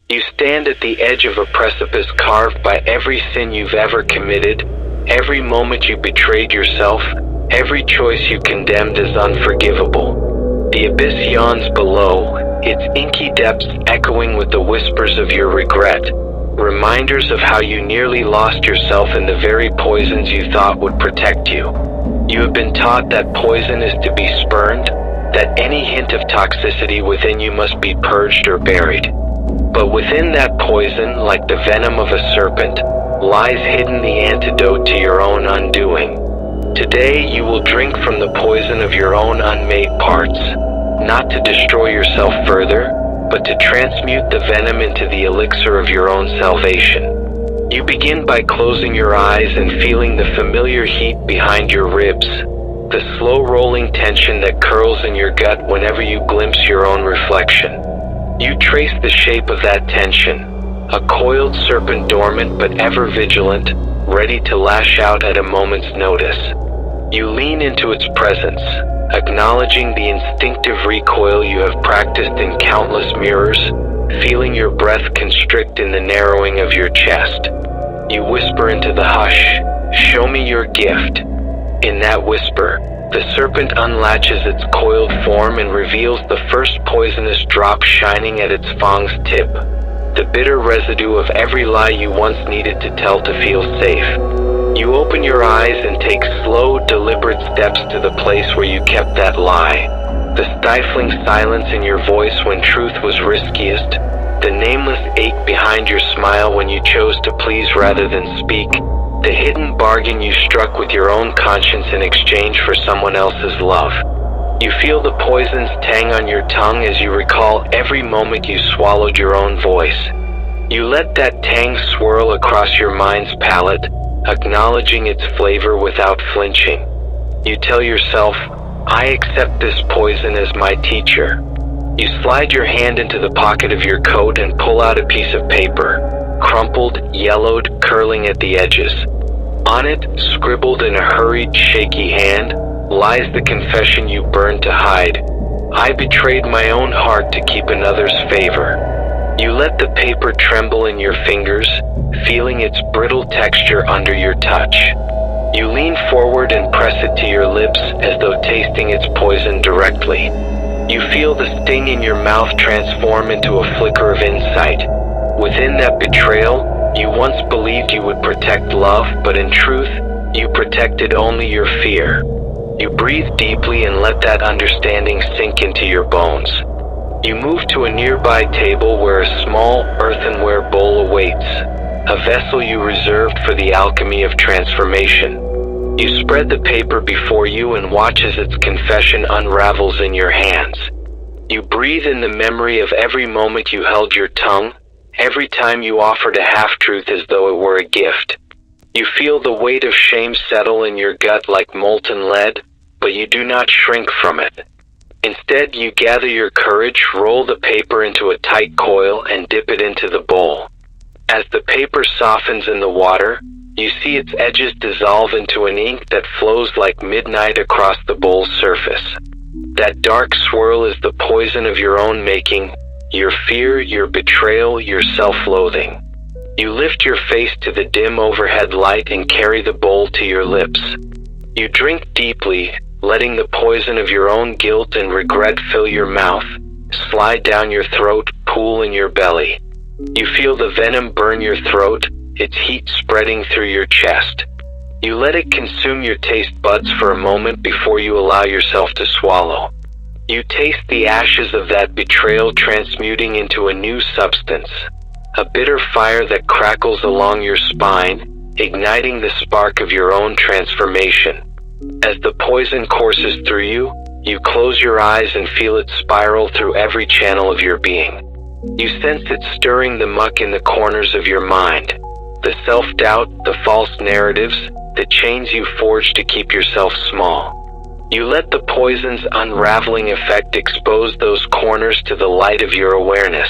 You stand at the edge of a precipice carved by every sin you've ever committed, every moment you betrayed yourself, every choice you condemned as unforgivable. The abyss yawns below, its inky depths echoing with the whispers of your regret, reminders of how you nearly lost yourself in the very poisons you thought would protect you. You have been taught that poison is to be spurned, that any hint of toxicity within you must be purged or buried. But within that poison, like the venom of a serpent, lies hidden the antidote to your own undoing. Today, you will drink from the poison of your own unmade parts, not to destroy yourself further, but to transmute the venom into the elixir of your own salvation. You begin by closing your eyes and feeling the familiar heat behind your ribs, the slow rolling tension that curls in your gut whenever you glimpse your own reflection. You trace the shape of that tension, a coiled serpent dormant but ever vigilant, ready to lash out at a moment's notice. You lean into its presence, acknowledging the instinctive recoil you have practiced in countless mirrors, feeling your breath constrict in the narrowing of your chest. You whisper into the hush, "Show me your gift." In that whisper, the serpent unlatches its coiled form and reveals the first poisonous drop shining at its fang's tip, the bitter residue of every lie you once needed to tell to feel safe. You open your eyes and take slow, deliberate steps to the place where you kept that lie. The stifling silence in your voice when truth was riskiest, the nameless ache behind your smile when you chose to please rather than speak, the hidden bargain you struck with your own conscience in exchange for someone else's love. You feel the poison's tang on your tongue as you recall every moment you swallowed your own voice. You let that tang swirl across your mind's palate, acknowledging its flavor without flinching. You tell yourself, "I accept this poison as my teacher." You slide your hand into the pocket of your coat and pull out a piece of paper, crumpled, yellowed, curling at the edges. On it, scribbled in a hurried, shaky hand, lies the confession you burned to hide. "I betrayed my own heart to keep another's favor." You let the paper tremble in your fingers, feeling its brittle texture under your touch. You lean forward and press it to your lips as though tasting its poison directly. You feel the sting in your mouth transform into a flicker of insight. Within that betrayal, you once believed you would protect love, but in truth, you protected only your fear. You breathe deeply and let that understanding sink into your bones. You move to a nearby table where a small earthenware bowl awaits, a vessel you reserved for the alchemy of transformation. You spread the paper before you and watch as its confession unravels in your hands. You breathe in the memory of every moment you held your tongue, every time you offered a half-truth as though it were a gift. You feel the weight of shame settle in your gut like molten lead, but you do not shrink from it. Instead, you gather your courage, roll the paper into a tight coil, and dip it into the bowl. As the paper softens in the water, you see its edges dissolve into an ink that flows like midnight across the bowl's surface. That dark swirl is the poison of your own making, your fear, your betrayal, your self-loathing. You lift your face to the dim overhead light and carry the bowl to your lips. You drink deeply, letting the poison of your own guilt and regret fill your mouth, slide down your throat, pool in your belly. You feel the venom burn your throat, its heat spreading through your chest. You let it consume your taste buds for a moment before you allow yourself to swallow. You taste the ashes of that betrayal transmuting into a new substance, a bitter fire that crackles along your spine, igniting the spark of your own transformation. As the poison courses through you, you close your eyes and feel it spiral through every channel of your being. You sense it stirring the muck in the corners of your mind, the self-doubt, the false narratives, the chains you forge to keep yourself small. You let the poison's unraveling effect expose those corners to the light of your awareness.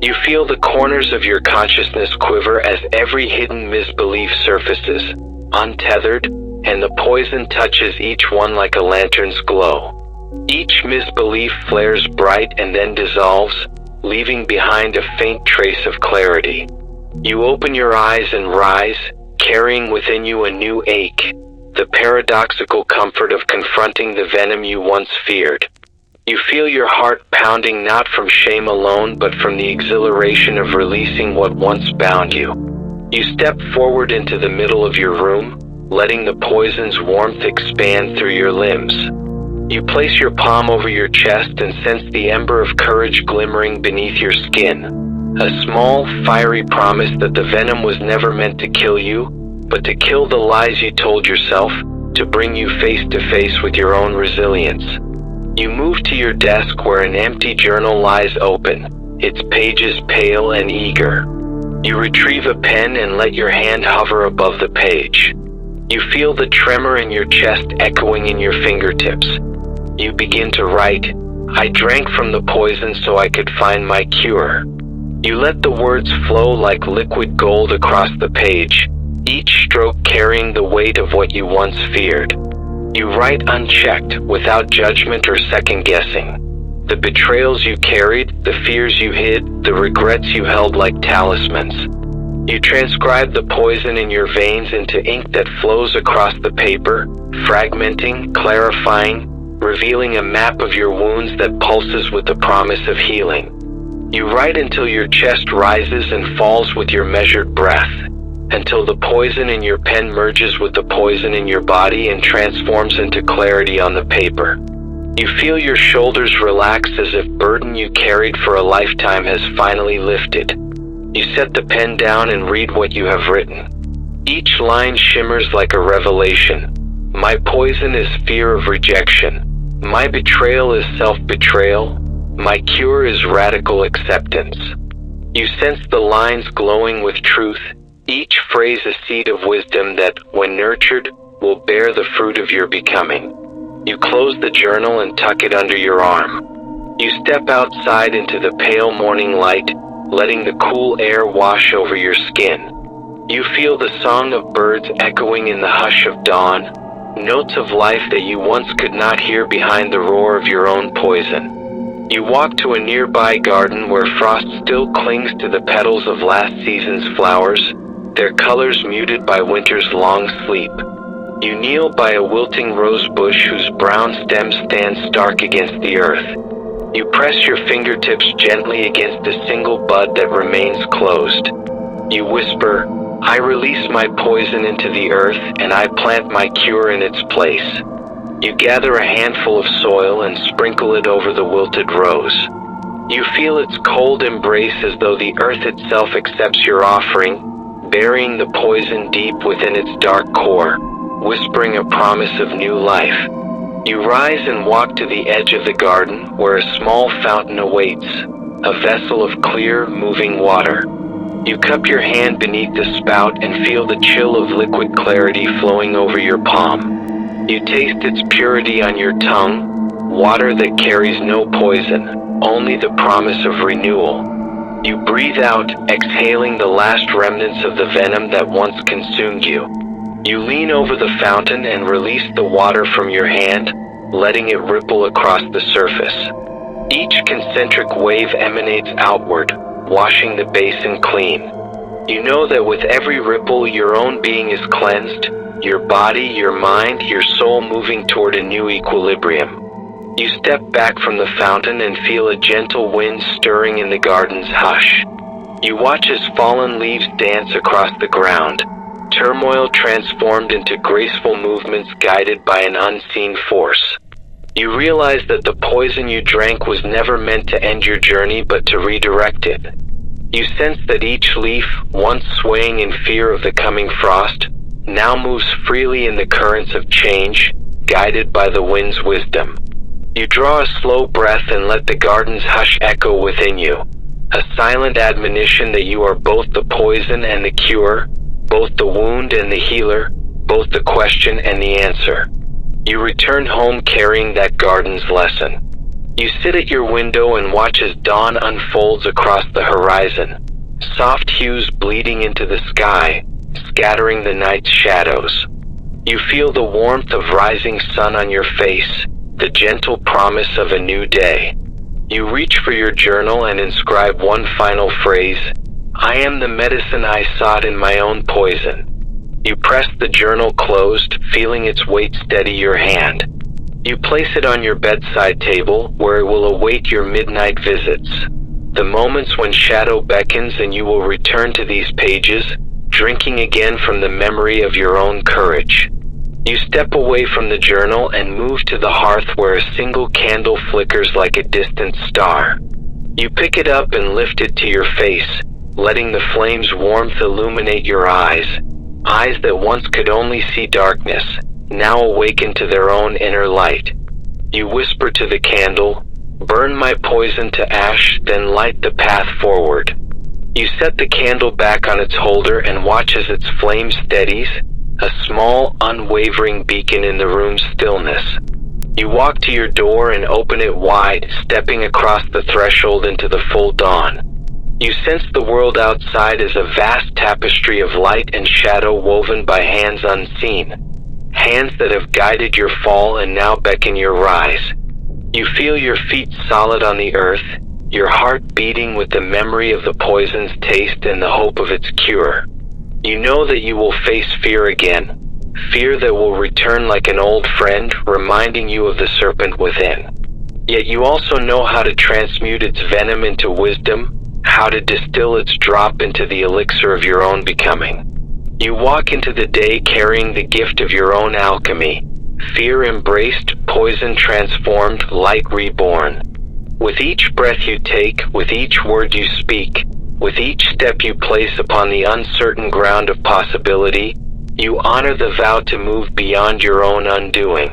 You feel the corners of your consciousness quiver as every hidden misbelief surfaces, untethered, and the poison touches each one like a lantern's glow. Each misbelief flares bright and then dissolves, leaving behind a faint trace of clarity. You open your eyes and rise, carrying within you a new ache, the paradoxical comfort of confronting the venom you once feared. You feel your heart pounding not from shame alone, but from the exhilaration of releasing what once bound you. You step forward into the middle of your room, letting the poison's warmth expand through your limbs. You place your palm over your chest and sense the ember of courage glimmering beneath your skin. A small, fiery promise that the venom was never meant to kill you, but to kill the lies you told yourself, to bring you face to face with your own resilience. You move to your desk where an empty journal lies open, its pages pale and eager. You retrieve a pen and let your hand hover above the page. You feel the tremor in your chest echoing in your fingertips. You begin to write, "I drank from the poison so I could find my cure." You let the words flow like liquid gold across the page, each stroke carrying the weight of what you once feared. You write unchecked, without judgment or second guessing. The betrayals you carried, the fears you hid, the regrets you held like talismans. You transcribe the poison in your veins into ink that flows across the paper, fragmenting, clarifying, revealing a map of your wounds that pulses with the promise of healing. You write until your chest rises and falls with your measured breath, until the poison in your pen merges with the poison in your body and transforms into clarity on the paper. You feel your shoulders relax as if burden you carried for a lifetime has finally lifted. You set the pen down and read what you have written. Each line shimmers like a revelation. My poison is fear of rejection. My betrayal is self-betrayal. My cure is radical acceptance. You sense the lines glowing with truth, each phrase a seed of wisdom that, when nurtured, will bear the fruit of your becoming. You close the journal and tuck it under your arm. You step outside into the pale morning light, letting the cool air wash over your skin. You feel the song of birds echoing in the hush of dawn, notes of life that you once could not hear behind the roar of your own poison. You walk to a nearby garden where frost still clings to the petals of last season's flowers, their colors muted by winter's long sleep. You kneel by a wilting rose bush whose brown stems stand stark against the earth. You press your fingertips gently against a single bud that remains closed. You whisper, "I release my poison into the earth and I plant my cure in its place." You gather a handful of soil and sprinkle it over the wilted rose. You feel its cold embrace as though the earth itself accepts your offering, burying the poison deep within its dark core, whispering a promise of new life. You rise and walk to the edge of the garden where a small fountain awaits, a vessel of clear, moving water. You cup your hand beneath the spout and feel the chill of liquid clarity flowing over your palm. You taste its purity on your tongue, water that carries no poison, only the promise of renewal. You breathe out, exhaling the last remnants of the venom that once consumed you. You lean over the fountain and release the water from your hand, letting it ripple across the surface. Each concentric wave emanates outward, washing the basin clean. You know that with every ripple, your own being is cleansed, your body, your mind, your soul moving toward a new equilibrium. You step back from the fountain and feel a gentle wind stirring in the garden's hush. You watch as fallen leaves dance across the ground, turmoil transformed into graceful movements guided by an unseen force. You realize that the poison you drank was never meant to end your journey but to redirect it. You sense that each leaf, once swaying in fear of the coming frost, now moves freely in the currents of change, guided by the wind's wisdom. You draw a slow breath and let the garden's hush echo within you, a silent admonition that you are both the poison and the cure, both the wound and the healer, both the question and the answer. You return home carrying that garden's lesson. You sit at your window and watch as dawn unfolds across the horizon, soft hues bleeding into the sky, scattering the night's shadows. You feel the warmth of rising sun on your face, the gentle promise of a new day. You reach for your journal and inscribe one final phrase: "I am the medicine I sought in my own poison." You press the journal closed, feeling its weight steady your hand. You place it on your bedside table, where it will await your midnight visits. The moments when shadow beckons and you will return to these pages, drinking again from the memory of your own courage. You step away from the journal and move to the hearth where a single candle flickers like a distant star. You pick it up and lift it to your face, letting the flame's warmth illuminate your eyes. Eyes that once could only see darkness, now awaken to their own inner light. You whisper to the candle, "Burn my poison to ash, then light the path forward." You set the candle back on its holder and watch as its flame steadies, a small, unwavering beacon in the room's stillness. You walk to your door and open it wide, stepping across the threshold into the full dawn. You sense the world outside as a vast tapestry of light and shadow woven by hands unseen. Hands that have guided your fall and now beckon your rise. You feel your feet solid on the earth, your heart beating with the memory of the poison's taste and the hope of its cure. You know that you will face fear again, fear that will return like an old friend, reminding you of the serpent within. Yet you also know how to transmute its venom into wisdom, how to distill its drop into the elixir of your own becoming. You walk into the day carrying the gift of your own alchemy, fear embraced, poison transformed, light reborn. With each breath you take, with each word you speak, with each step you place upon the uncertain ground of possibility, you honor the vow to move beyond your own undoing.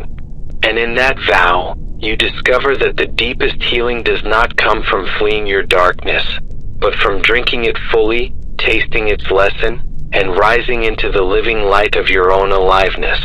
And in that vow, you discover that the deepest healing does not come from fleeing your darkness, but from drinking it fully, tasting its lesson, and rising into the living light of your own aliveness.